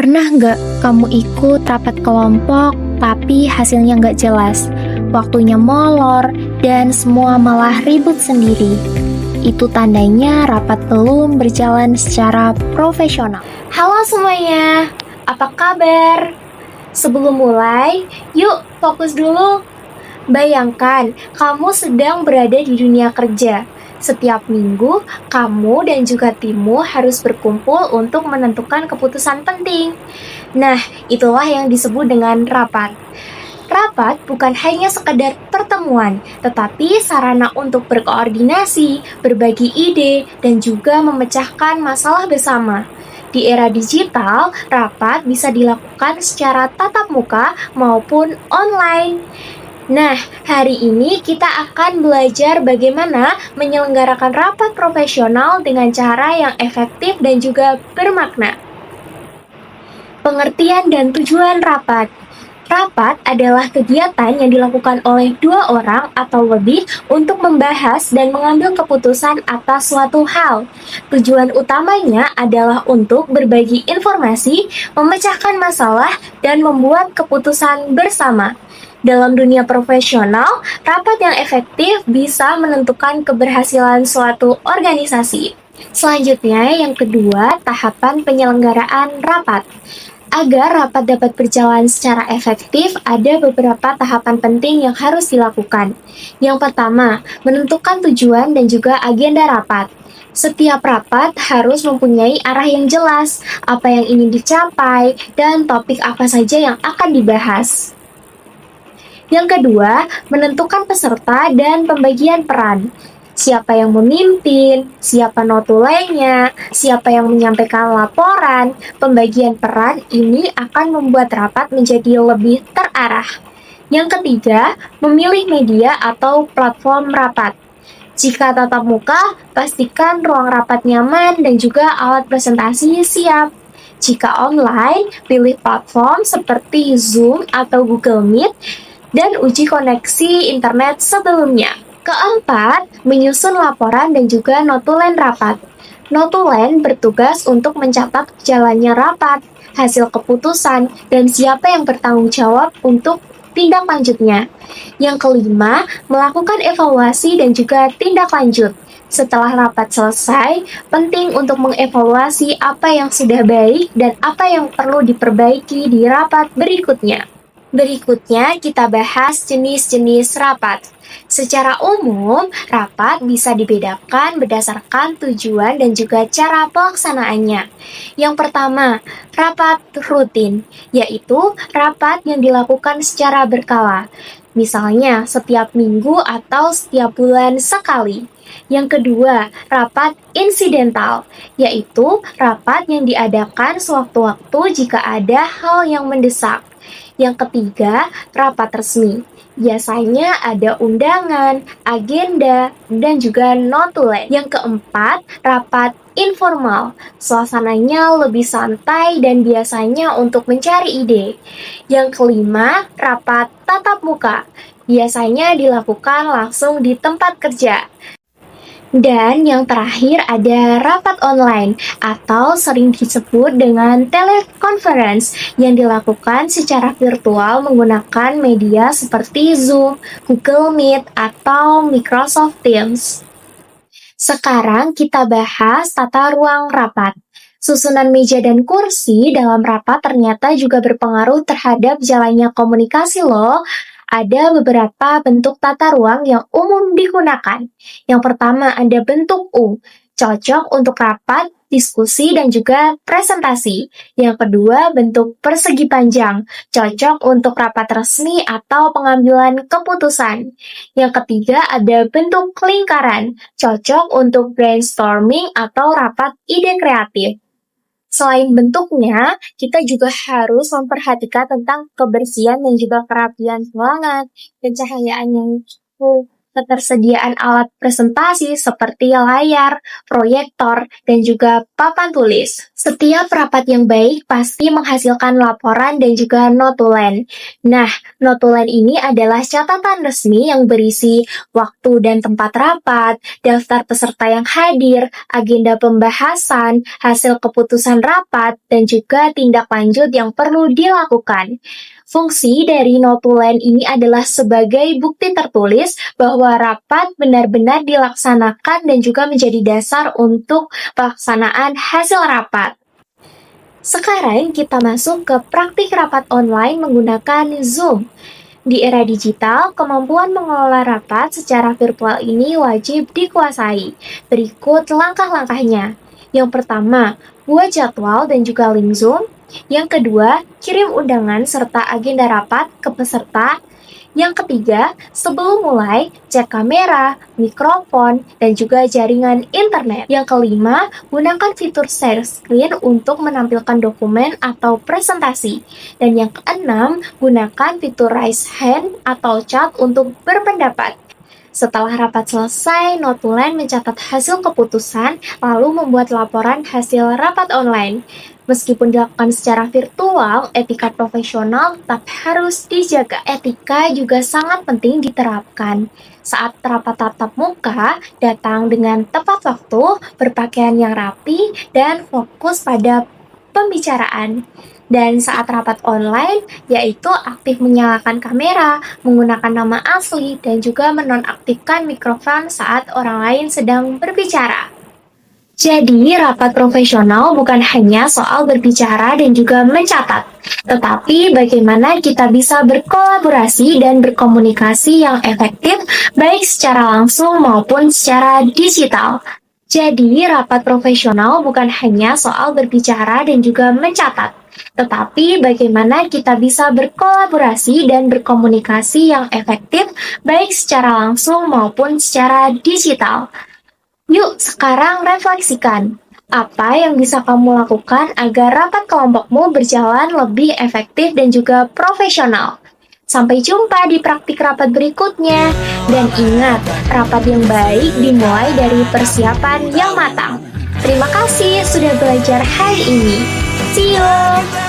Pernah nggak kamu ikut rapat kelompok, tapi hasilnya nggak jelas? Waktunya molor, dan semua malah ribut sendiri. Itu tandanya rapat belum berjalan secara profesional. Halo semuanya, apa kabar? Sebelum mulai, yuk fokus dulu. Bayangkan, kamu sedang berada di dunia kerja. Setiap minggu, kamu dan juga timmu harus berkumpul untuk menentukan keputusan penting. Nah, itulah yang disebut dengan rapat. Rapat bukan hanya sekedar pertemuan, tetapi sarana untuk berkoordinasi, berbagi ide, dan juga memecahkan masalah bersama. Di era digital, rapat bisa dilakukan secara tatap muka maupun online. Nah, hari ini kita akan belajar bagaimana menyelenggarakan rapat profesional dengan cara yang efektif dan juga bermakna. Pengertian dan tujuan rapat. Rapat adalah kegiatan yang dilakukan oleh dua orang atau lebih untuk membahas dan mengambil keputusan atas suatu hal. Tujuan utamanya adalah untuk berbagi informasi, memecahkan masalah, dan membuat keputusan bersama. Dalam dunia profesional, rapat yang efektif bisa menentukan keberhasilan suatu organisasi. Selanjutnya, yang kedua, tahapan penyelenggaraan rapat. Agar rapat dapat berjalan secara efektif, ada beberapa tahapan penting yang harus dilakukan. Yang pertama, menentukan tujuan dan juga agenda rapat. Setiap rapat harus mempunyai arah yang jelas, apa yang ingin dicapai, dan topik apa saja yang akan dibahas. Yang kedua, menentukan peserta dan pembagian peran. Siapa yang memimpin, siapa notulenya, siapa yang menyampaikan laporan, pembagian peran ini akan membuat rapat menjadi lebih terarah. Yang ketiga, memilih media atau platform rapat. Jika tatap muka, pastikan ruang rapat nyaman dan juga alat presentasi siap. Jika online, pilih platform seperti Zoom atau Google Meet dan uji koneksi internet sebelumnya. Keempat, menyusun laporan dan juga notulen rapat. Notulen bertugas untuk mencatat jalannya rapat, hasil keputusan, dan siapa yang bertanggung jawab untuk tindak lanjutnya. Yang kelima, melakukan evaluasi dan juga tindak lanjut. Setelah rapat selesai, penting untuk mengevaluasi apa yang sudah baik dan apa yang perlu diperbaiki di rapat berikutnya. Berikutnya, kita bahas jenis-jenis rapat. Secara umum, rapat bisa dibedakan berdasarkan tujuan dan juga cara pelaksanaannya. Yang pertama, rapat rutin, yaitu rapat yang dilakukan secara berkala. Misalnya, setiap minggu atau setiap bulan sekali. Yang kedua, rapat insidental, yaitu rapat yang diadakan sewaktu-waktu jika ada hal yang mendesak. Yang ketiga, rapat resmi. Biasanya ada undangan, agenda, dan juga notulen. Yang keempat, rapat informal. Suasananya lebih santai dan biasanya untuk mencari ide. Yang kelima, rapat tatap muka. Biasanya dilakukan langsung di tempat kerja. Dan yang terakhir ada rapat online atau sering disebut dengan teleconference yang dilakukan secara virtual menggunakan media seperti Zoom, Google Meet, atau Microsoft Teams. Sekarang kita bahas tata ruang rapat. Susunan meja dan kursi dalam rapat ternyata juga berpengaruh terhadap jalannya komunikasi loh. Ada beberapa bentuk tata ruang yang umum digunakan. Yang pertama ada bentuk U, cocok untuk rapat, diskusi, dan juga presentasi. Yang kedua bentuk persegi panjang, cocok untuk rapat resmi atau pengambilan keputusan. Yang ketiga ada bentuk lingkaran, cocok untuk brainstorming atau rapat ide kreatif. Selain bentuknya, kita juga harus memperhatikan tentang kebersihan dan juga kerapian ruangan, pencahayaan yang cukup, ketersediaan alat presentasi seperti layar, proyektor, dan juga papan tulis. Setiap rapat yang baik pasti menghasilkan laporan dan juga notulen. Nah, notulen ini adalah catatan resmi yang berisi waktu dan tempat rapat, daftar peserta yang hadir, agenda pembahasan, hasil keputusan rapat, dan juga tindak lanjut yang perlu dilakukan. Fungsi dari notulen ini adalah sebagai bukti tertulis bahwa rapat benar-benar dilaksanakan dan juga menjadi dasar untuk pelaksanaan hasil rapat. Sekarang kita masuk ke praktik rapat online menggunakan Zoom. Di era digital, kemampuan mengelola rapat secara virtual ini wajib dikuasai. Berikut langkah-langkahnya. Yang pertama, buat jadwal dan juga link Zoom. Yang kedua, kirim undangan serta agenda rapat ke peserta. Yang ketiga, sebelum mulai, cek kamera, mikrofon, dan juga jaringan internet. Yang kelima, gunakan fitur share screen untuk menampilkan dokumen atau presentasi. Dan yang keenam, gunakan fitur raise hand atau chat untuk berpendapat. Setelah rapat selesai, notulen mencatat hasil keputusan, lalu membuat laporan hasil rapat online. Meskipun dilakukan secara virtual, etika profesional tetap harus dijaga. Etika juga sangat penting diterapkan. Saat rapat tatap muka, datang dengan tepat waktu, berpakaian yang rapi, dan fokus pada pembicaraan. Dan saat rapat online, yaitu aktif menyalakan kamera, menggunakan nama asli, dan juga menonaktifkan mikrofon saat orang lain sedang berbicara. Jadi, rapat profesional bukan hanya soal berbicara dan juga mencatat, tetapi bagaimana kita bisa berkolaborasi dan berkomunikasi yang efektif, baik secara langsung maupun secara digital. Jadi, rapat profesional bukan hanya soal berbicara dan juga mencatat, tetapi bagaimana kita bisa berkolaborasi dan berkomunikasi yang efektif, baik secara langsung maupun secara digital. Yuk, sekarang refleksikan. Apa yang bisa kamu lakukan agar rapat kelompokmu berjalan lebih efektif dan juga profesional? Sampai jumpa di praktik rapat berikutnya. Dan ingat, rapat yang baik dimulai dari persiapan yang matang. Terima kasih sudah belajar hari ini. See you!